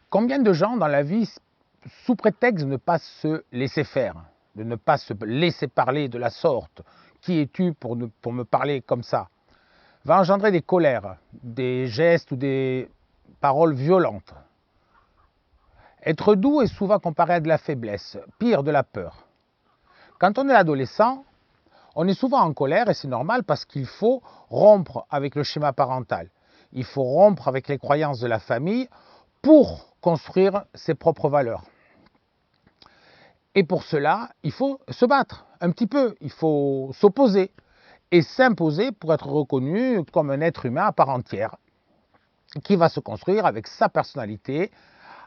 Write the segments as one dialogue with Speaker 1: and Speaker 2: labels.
Speaker 1: Combien de gens dans la vie, sous prétexte de ne pas se laisser faire, de ne pas se laisser parler de la sorte, qui es-tu pour me parler comme ça, va engendrer des colères, des gestes ou des paroles violentes. Être doux est souvent comparé à de la faiblesse, pire de la peur. Quand on est adolescent, on est souvent en colère et c'est normal parce qu'il faut rompre avec le schéma parental. Il faut rompre avec les croyances de la famille pour construire ses propres valeurs. Et pour cela, il faut se battre un petit peu, il faut s'opposer et s'imposer pour être reconnu comme un être humain à part entière qui va se construire avec sa personnalité,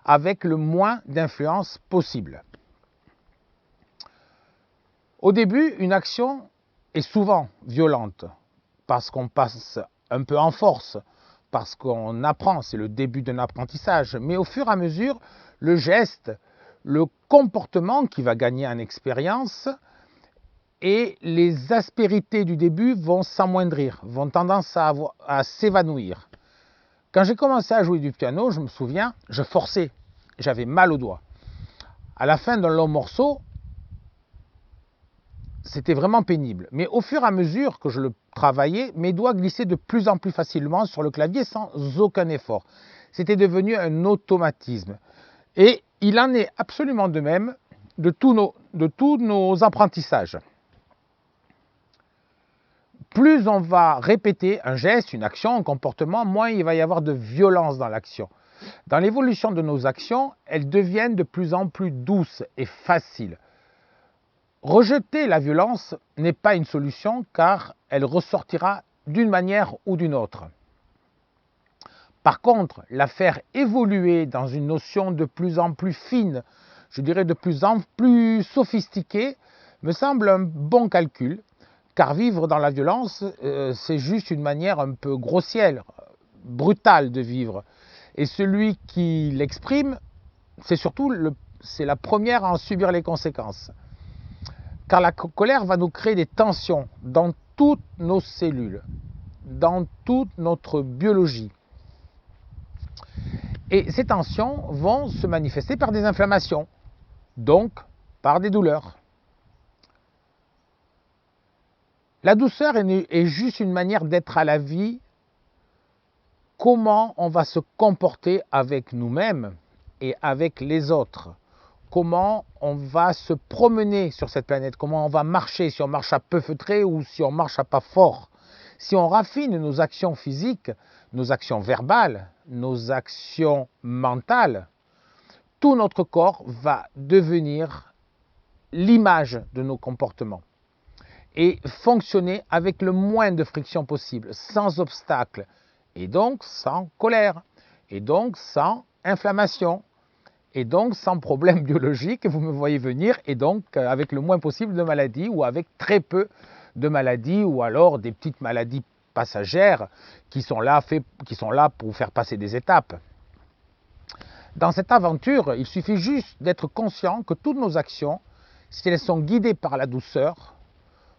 Speaker 1: avec le moins d'influence possible. Au début, une action est souvent violente parce qu'on passe un peu en force, parce qu'on apprend, c'est le début d'un apprentissage, mais au fur et à mesure, le geste, le comportement qui va gagner en expérience et les aspérités du début vont s'amoindrir, vont tendance à s'évanouir. Quand j'ai commencé à jouer du piano, je me souviens, je forçais, j'avais mal aux doigts. À la fin d'un long morceau, c'était vraiment pénible. Mais au fur et à mesure que je le travaillais, mes doigts glissaient de plus en plus facilement sur le clavier sans aucun effort. C'était devenu un automatisme. Et il en est absolument de même de tous nos apprentissages. Plus on va répéter un geste, une action, un comportement, moins il va y avoir de violence dans l'action. Dans l'évolution de nos actions, elles deviennent de plus en plus douces et faciles. Rejeter la violence n'est pas une solution car elle ressortira d'une manière ou d'une autre. Par contre, la faire évoluer dans une notion de plus en plus fine, je dirais de plus en plus sophistiquée, me semble un bon calcul, car vivre dans la violence, c'est juste une manière un peu grossière, brutale de vivre. Et celui qui l'exprime, c'est la première à en subir les conséquences. Car la colère va nous créer des tensions dans toutes nos cellules, dans toute notre biologie. Et ces tensions vont se manifester par des inflammations, donc par des douleurs. La douceur est juste une manière d'être à la vie. Comment on va se comporter avec nous-mêmes et avec les autres. Comment on va se promener sur cette planète, comment on va marcher, si on marche à peu feutré ou si on marche à pas fort. Si on raffine nos actions physiques, nos actions verbales, nos actions mentales, tout notre corps va devenir l'image de nos comportements et fonctionner avec le moins de friction possible, sans obstacle, et donc sans colère, et donc sans inflammation, et donc sans problème biologique, vous me voyez venir, et donc avec le moins possible de maladies, ou avec très peu de maladies, ou alors des petites maladies passagères qui sont là pour faire passer des étapes. Dans cette aventure, il suffit juste d'être conscient que toutes nos actions, si elles sont guidées par la douceur,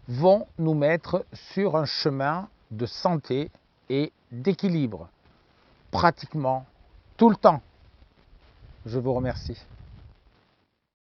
Speaker 1: vont nous mettre sur un chemin de santé et d'équilibre, pratiquement tout le temps. Je vous remercie.